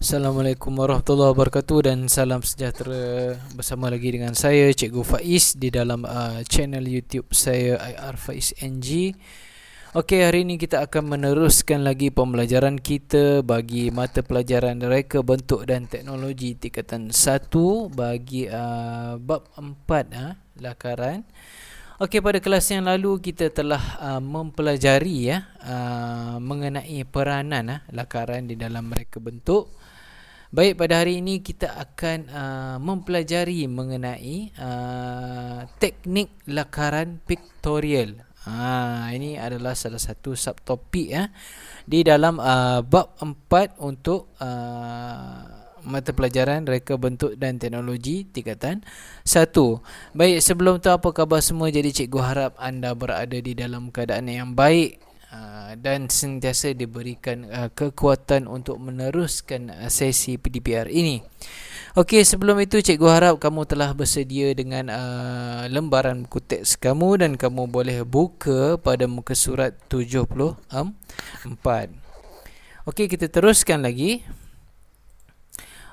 Assalamualaikum warahmatullahi wabarakatuh dan salam sejahtera. Bersama lagi dengan saya Cikgu Faiz di dalam channel YouTube saya IR Faiz NG. Okey, hari ini kita akan meneruskan lagi pembelajaran kita bagi mata pelajaran Reka Bentuk dan Teknologi tingkatan 1 bagi bab 4 lakaran. Okey, pada kelas yang lalu kita telah mempelajari mengenai peranan lakaran di dalam reka bentuk. Baik, pada hari ini kita akan mempelajari mengenai teknik lakaran pictorial. Ini adalah salah satu subtopik di dalam bab 4 untuk mata pelajaran Reka Bentuk dan Teknologi tingkatan 1. Baik, sebelum tu apa khabar semua? Jadi cikgu harap anda berada di dalam keadaan yang baik dan sentiasa diberikan kekuatan untuk meneruskan sesi PDPR ini. Okey, sebelum itu cikgu harap kamu telah bersedia dengan lembaran buku teks kamu dan kamu boleh buka pada muka surat 74. Okey, kita teruskan lagi.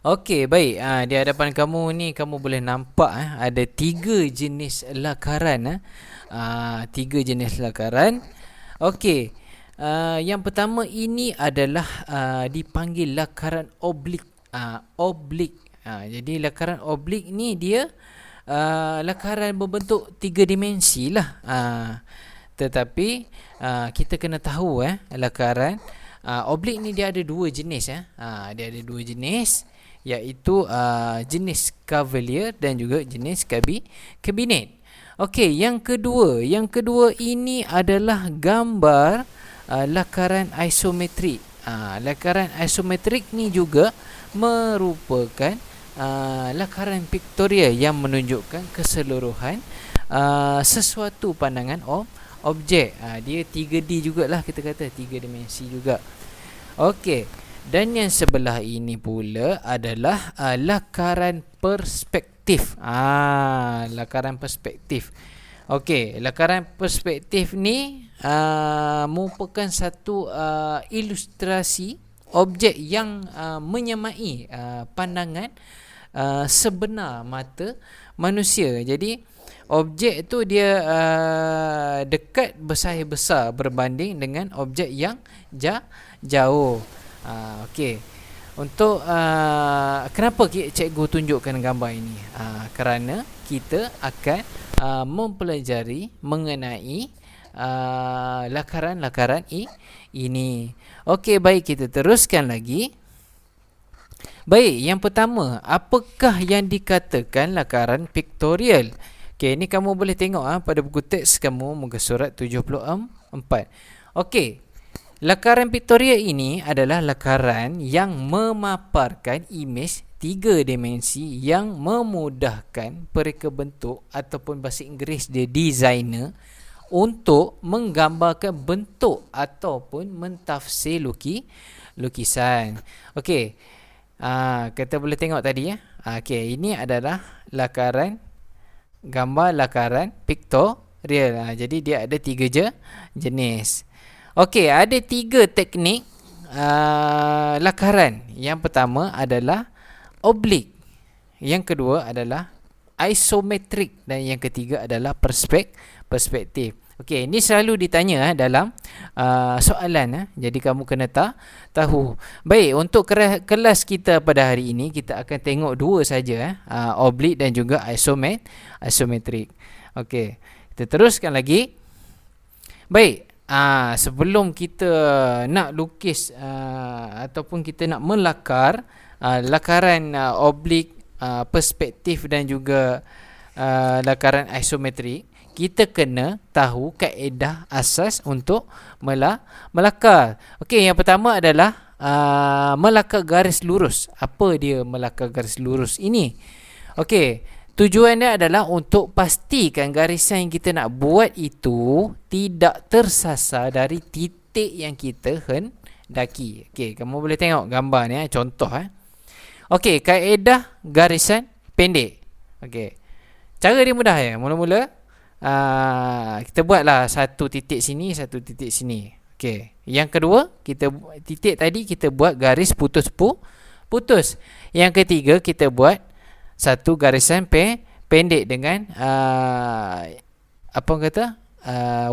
Okey, baik. Di hadapan kamu ni kamu boleh nampak ada 3 jenis lakaran. 3 jenis lakaran. Okey. Yang pertama ini adalah dipanggil lakaran oblik. Jadi lakaran oblik ni dia lakaran berbentuk 3 dimensi lah. Tetapi kita kena tahu lakaran oblik ni dia ada 2 jenis. Dia ada 2 jenis, iaitu jenis cavalier dan juga jenis kabinet. Okey, yang kedua ini adalah gambar lakaran isometrik. Lakaran isometrik ni juga merupakan lakaran pictorial yang menunjukkan keseluruhan sesuatu pandangan objek. Dia 3D jugalah, kita kata 3 dimensi juga. Okey, dan yang sebelah ini pula adalah lakaran perspektif. Lakaran perspektif. Okey, lakaran perspektif ni merupakan satu ilustrasi objek yang menyamai pandangan sebenar mata manusia. Jadi objek tu dia dekat bersaiz besar berbanding dengan objek yang jauh. Okey. Untuk kenapa cikgu tunjukkan gambar ini? Kerana kita akan mempelajari mengenai lakaran-lakaran ini. Okey, baik, kita teruskan lagi. Baik, yang pertama, apakah yang dikatakan lakaran pictorial? Okey, ini kamu boleh tengok pada buku teks kamu muka surat 74. Okey. Lakaran pictorial ini adalah lakaran yang memaparkan imej 3 dimensi yang memudahkan pereka bentuk ataupun bahasa Inggeris dia designer untuk menggambarkan bentuk ataupun mentafsir lukisan. Okey. Kita boleh tengok tadi Okey, ini adalah gambar lakaran pictorial. Jadi dia ada 3 jenis. Okey, ada 3 teknik lakaran. Yang pertama adalah oblik, yang kedua adalah isometrik dan yang ketiga adalah perspektif. Okey, ini selalu ditanya dalam soalan. Jadi kamu kena tahu. Baik, untuk kelas kita pada hari ini kita akan tengok 2 saja, oblik dan juga isometrik. Okey, kita teruskan lagi. Baik. Sebelum kita nak lukis ataupun kita nak melakar lakaran oblik, perspektif dan juga lakaran isometrik, kita kena tahu kaedah asas untuk melakar. Okey, yang pertama adalah melakar garis lurus. Apa dia melakar garis lurus ini? Okey, tujuan dia adalah untuk pastikan garisan yang kita nak buat itu tidak tersasar dari titik yang kita hendaki. Okey, kamu boleh tengok gambar ni, contoh. Okey, kaedah garisan pendek. Okey, cara dia mudah Mula-mula kita buatlah satu titik sini, satu titik sini. Okey, yang kedua, titik tadi kita buat garis putus. Yang ketiga, kita buat satu garisan pendek dengan apa orang kata,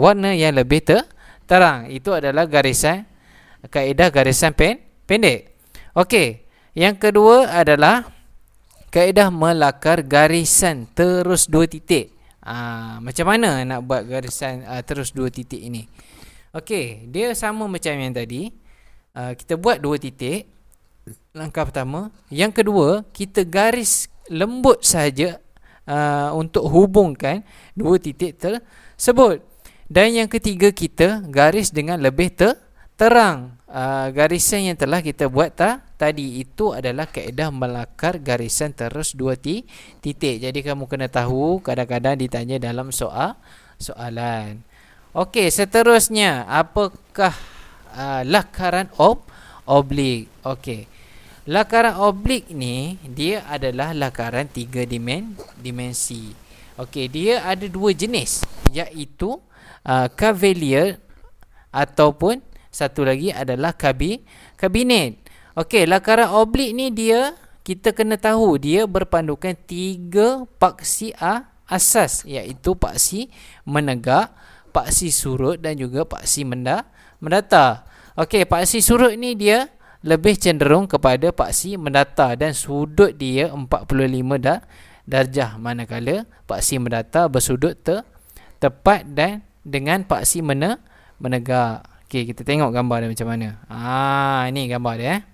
warna yang lebih terang. Itu adalah kaedah garisan pendek. Okey, yang kedua adalah kaedah melakar garisan terus 2 titik. Macam mana nak buat garisan terus 2 titik ini? Okey, dia sama macam yang tadi. Kita buat 2 titik. Langkah pertama. Yang kedua, kita garis lembut saja untuk hubungkan 2 titik tersebut. Dan yang ketiga, kita garis dengan lebih terang. Garisan yang telah kita buat tadi itu adalah kaedah melakar garisan terus 2 titik. Jadi kamu kena tahu, kadang-kadang ditanya dalam soalan. Okey, seterusnya, apakah lakaran oblik? Okey, lakaran oblik ni dia adalah lakaran 3 dimensi. Okey, dia ada 2 jenis, iaitu Cavalier ataupun satu lagi adalah kabinet. Okey, lakaran oblik ni kita kena tahu dia berpandukan 3 paksi asas, iaitu paksi menegak, paksi surut dan juga paksi mendatar. Okey, paksi surut ni dia lebih cenderung kepada paksi mendatar dan sudut dia 45 darjah, manakala paksi mendatar bersudut tepat dan dengan paksi menegak. Okey, kita tengok gambar dia macam mana. Ini gambar dia.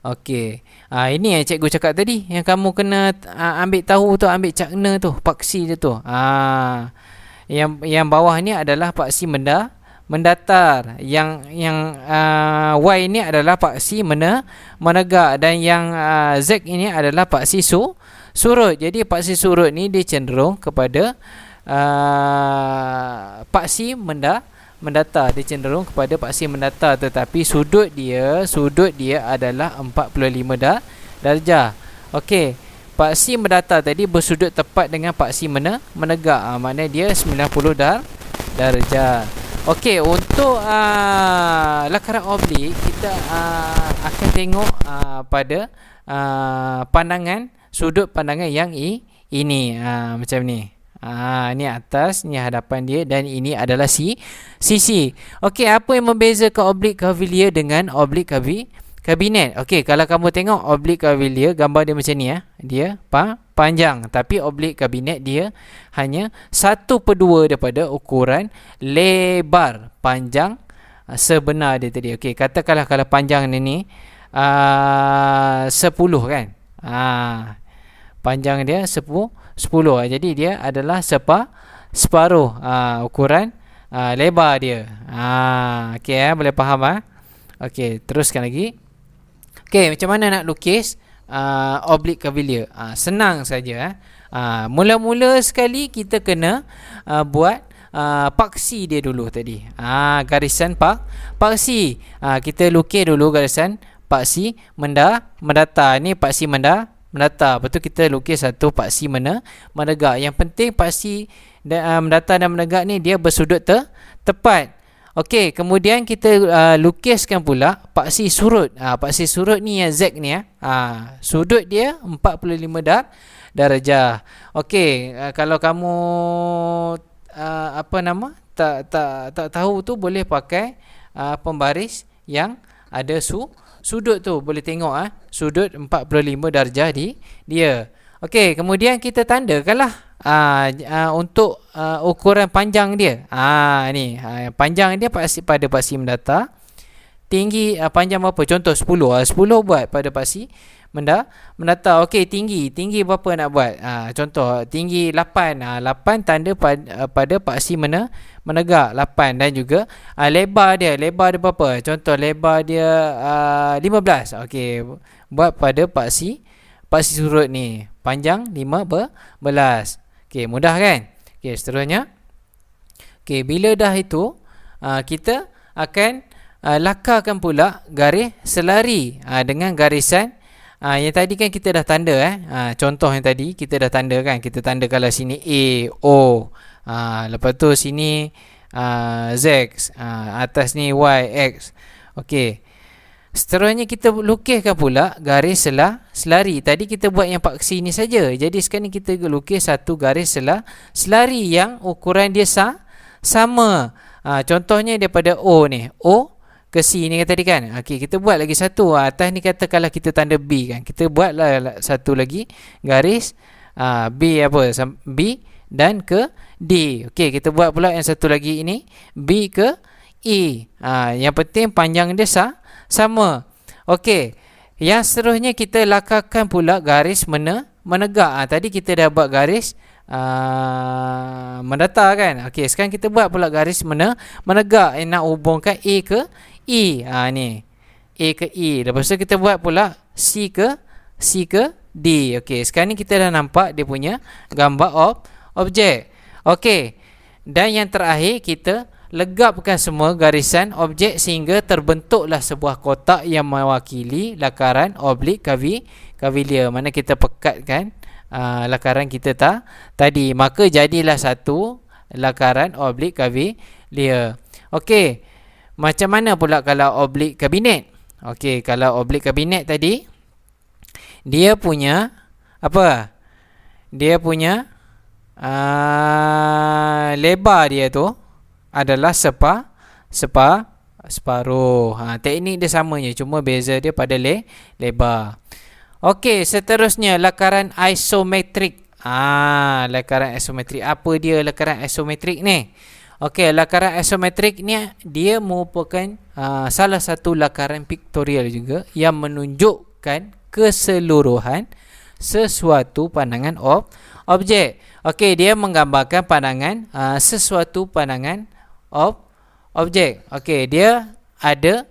Okey. Ini yang cikgu cakap tadi, yang kamu kena ambil tahu tu, ambil cakna tu, paksi dia tu. Yang bawah ni adalah paksi mendatar. Yang Y ni adalah paksi menegak, dan yang Z ini adalah paksi surut. Jadi paksi surut ni dia cenderung kepada paksi mendatar. Dia cenderung kepada paksi mendatar, tetapi sudut dia adalah 45 darjah. Okey, paksi mendatar tadi bersudut tepat dengan paksi menegak. Maknanya dia 90 darjah. Okey, untuk lakaran oblik kita akan tengok pada pandangan, sudut pandangan yang ini, macam ni. Ni atas, ni hadapan dia, dan ini adalah sisi. Okey, apa yang membezakan oblik Cavalier dengan oblik kabinet? Okey, kalau kamu tengok oblik Cavalier, gambar dia macam ni, dia panjang, tapi oblik kabinet dia hanya 1/2 daripada ukuran lebar panjang sebenar dia tadi. Okey, katakanlah kalau panjang ni 10 kan. Panjang dia 10. Jadi dia adalah separuh ukuran lebar dia. Okey, boleh faham? Okey, teruskan lagi. Okey, macam mana nak lukis oblik Cavalier? Senang saja. Mula-mula sekali kita kena buat paksi dia dulu tadi. Garisan paksi. Kita lukis dulu garisan paksi mendatar. Ni paksi mendatar. Lepas tu kita lukis satu paksi menegak. Yang penting paksi mendatar dan menegak ni dia bersudut tepat. Okey, kemudian kita lukiskan pula paksi surut. Paksi surut ni yang Z ni, sudut dia 45 darjah. Okey, kalau kamu tak tahu tu, boleh pakai pembaris yang ada sudut tu. Boleh tengok sudut 45 darjah dia. Okey, kemudian kita tandakanlah untuk ukuran panjang dia. Ni panjang dia pada paksi mendatar. Tinggi panjang berapa? Contoh 10. 10 buat pada paksi mendatar. Okey, tinggi berapa nak buat? Contoh tinggi 8. 8 tanda pada paksi menegak 8. Dan juga lebar dia berapa? Contoh lebar dia 15. Okey, buat pada paksi surut ni, panjang 15. Okey, mudah kan? Okey, seterusnya. Okey, bila dah itu, kita akan lakarkan pula garis selari dengan garisan yang tadi kan kita dah tanda. Contoh yang tadi kita dah tanda kan. Kita tanda kalau sini A, O. Lepas tu sini Z, atas ni Y, X. Okey. Seterusnya kita lukiskan pula garis selari. Tadi kita buat yang paksi ni saja. Jadi sekarang ni kita lukis satu garis selari yang ukuran dia sama. Contohnya daripada O ni. O ke C ni tadi kan. Okey, kita buat lagi satu. Atas ni katakanlah kita tanda B kan. Kita buatlah satu lagi garis B B dan ke D. Okey, kita buat pula yang satu lagi ini B ke E. Yang penting panjang dia sama. Okey. Yang seterusnya kita lakarkan pula garis menegak. Tadi kita dah buat garis mendatar kan. Okey, sekarang kita buat pula garis menegak yang nak hubungkan A ke E. Ni. A ke E. Lepas tu kita buat pula C ke D. Okey, sekarang ni kita dah nampak dia punya gambar objek. Okey. Dan yang terakhir kita legapkan semua garisan objek sehingga terbentuklah sebuah kotak yang mewakili lakaran oblik kavilia. Mana kita pekatkan lakaran kita tadi. Maka jadilah satu lakaran oblik kavilia. Okey. Macam mana pula kalau oblik kabinet? Okey, kalau oblik kabinet tadi dia punya apa? Dia punya lebar dia tu adalah separuh. Teknik dia sama je, cuma beza dia pada lebar. Okey, seterusnya lakaran isometrik. Lakaran isometrik. Apa dia lakaran isometrik ni? Okey, lakaran isometrik ni dia merupakan salah satu lakaran piktorial juga yang menunjukkan keseluruhan sesuatu pandangan objek. Okey, dia menggambarkan pandangan sesuatu pandangan objek. Okey, dia ada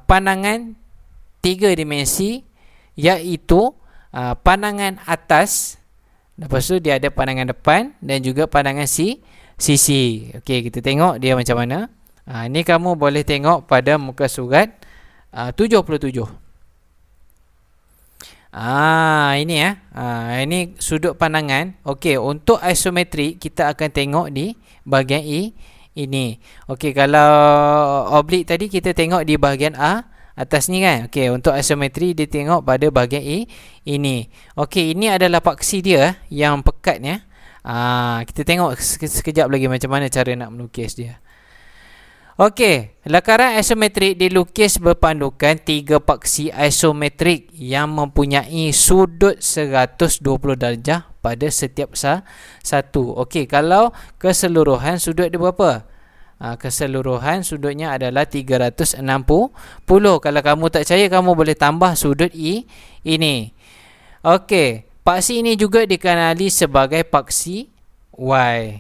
pandangan 3 dimensi, iaitu pandangan atas. Lepas tu dia ada pandangan depan dan juga pandangan sisi. Okey, kita tengok dia macam mana. Ni kamu boleh tengok pada muka surat 77. Ini ini sudut pandangan. Okey, untuk isometrik kita akan tengok di bahagian ini. Okey, kalau oblik tadi kita tengok di bahagian atas ni kan. Okey, untuk isometri dia tengok pada bahagian ini. Okey, ini adalah paksi dia yang pekatnya. Kita tengok sekejap lagi macam mana cara nak melukis dia. Okey, lakaran isometrik dilukis berpandukan 3 paksi isometrik yang mempunyai sudut 120 darjah pada setiap satu. Okey, kalau keseluruhan sudut dia berapa? Keseluruhan sudutnya adalah 360. Kalau kamu tak percaya, kamu boleh tambah sudut ini. Okey, paksi ini juga dikenali sebagai paksi Y.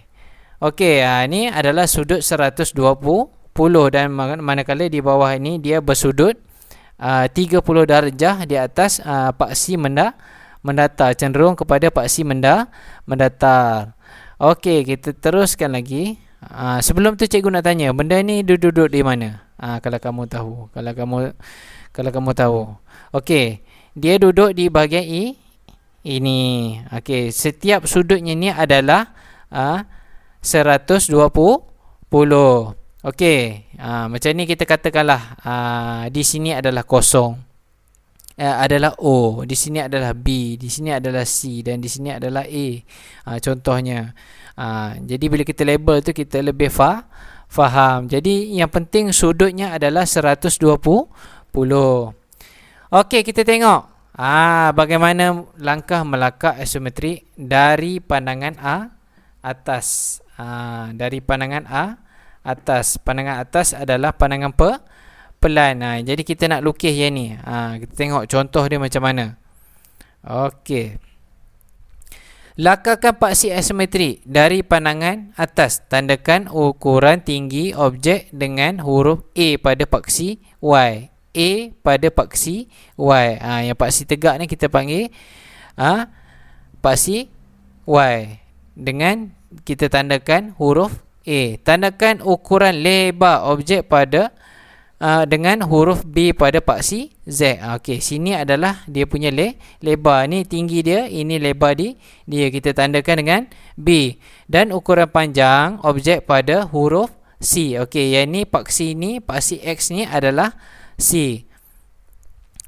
Okey, ini adalah sudut 120 dan manakala di bawah ini dia bersudut 30 darjah di atas paksi mendatar, cenderung kepada paksi mendatar. Okey, kita teruskan lagi. Sebelum tu cikgu nak tanya, benda ni duduk di mana? Kalau kamu tahu, kalau kamu tahu. Okey, dia duduk di bahagian ini. Okey, setiap sudutnya ni adalah 120. Okey, macam ni kita katakanlah di sini adalah kosong, adalah O, di sini adalah B, di sini adalah C dan di sini adalah A. Contohnya. Jadi bila kita label tu kita lebih faham. Jadi yang penting sudutnya adalah 120. Okey, kita tengok bagaimana langkah melakak isometrik dari pandangan atas. Dari pandangan atas. Pandangan atas adalah pandangan pelan. Jadi kita nak lukis yang ni. Kita tengok contoh dia macam mana. Okey. Lakarkan paksi isometrik dari pandangan atas. Tandakan ukuran tinggi objek dengan huruf A pada paksi Y. A pada paksi Y. Yang paksi tegak ni kita panggil paksi Y. Dengan kita tandakan huruf A. Tandakan ukuran lebar objek pada dengan huruf B pada paksi Z. Okey, sini adalah dia punya lebar. Ni tinggi dia, ini lebar dia. Kita tandakan dengan B. Dan ukuran panjang objek pada huruf C. Okey, yang ni paksi X ni adalah C.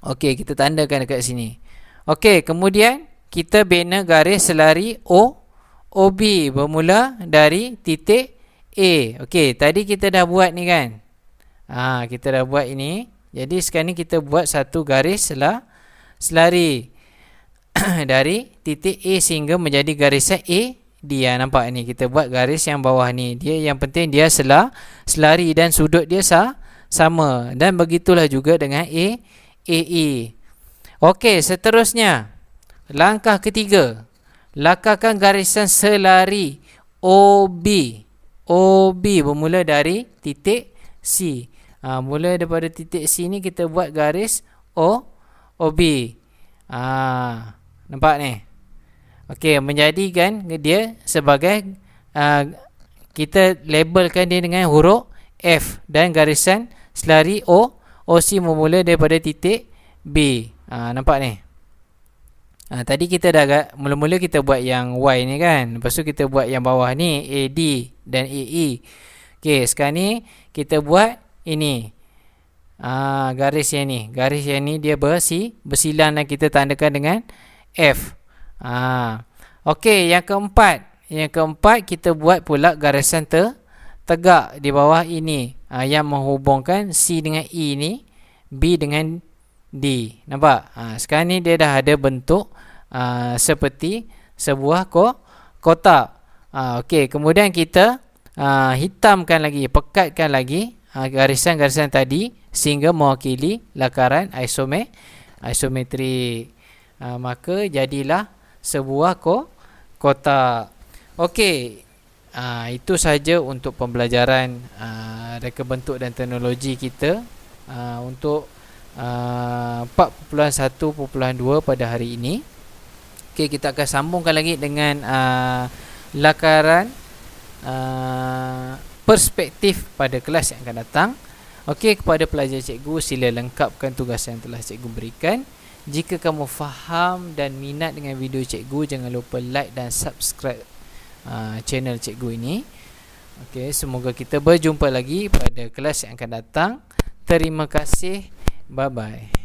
Okey, kita tandakan dekat sini. Okey, kemudian kita bina garis selari OB bermula dari titik A. Okey, tadi kita dah buat ni kan. Kita dah buat ini. Jadi sekarang ni kita buat satu garis selari dari titik A sehingga menjadi garisan AD. Nampak ni, kita buat garis yang bawah ni. Dia yang penting dia selari dan sudut dia sama. Dan begitulah juga dengan AE. Okey, seterusnya langkah ketiga, lakarkan garisan selari OB bermula dari titik C. Mula daripada titik C ni kita buat garis OB. Nampak ni? Okey, menjadikan dia sebagai kita labelkan dia dengan huruf F dan garisan selari OC bermula daripada titik B. Nampak ni? Tadi kita dah mula-mula kita buat yang Y ni kan. Lepas tu kita buat yang bawah ni AD dan AE. Okey, sekarang ni kita buat ini. Garis yang ni. Garis yang ni dia bersilang dan kita tandakan dengan F. Okey, yang keempat. Yang keempat kita buat pula garisan tegak di bawah ini. Yang menghubungkan C dengan E ni, B dengan D. Nampak? Sekarang ni dia dah ada bentuk seperti sebuah kotak. Okey, kemudian kita hitamkan lagi, pekatkan lagi garisan-garisan tadi sehingga mewakili lakaran isometrik. Maka jadilah sebuah kotak. Okey, itu saja untuk pembelajaran reka bentuk dan teknologi kita untuk 4.1.2 pada hari ini. Okey, kita akan sambungkan lagi dengan lakaran perspektif pada kelas yang akan datang. Okey, kepada pelajar cikgu, sila lengkapkan tugas yang telah cikgu berikan. Jika kamu faham dan minat dengan video cikgu, jangan lupa like dan subscribe channel cikgu ini. Okey, semoga kita berjumpa lagi pada kelas yang akan datang. Terima kasih. Bye bye.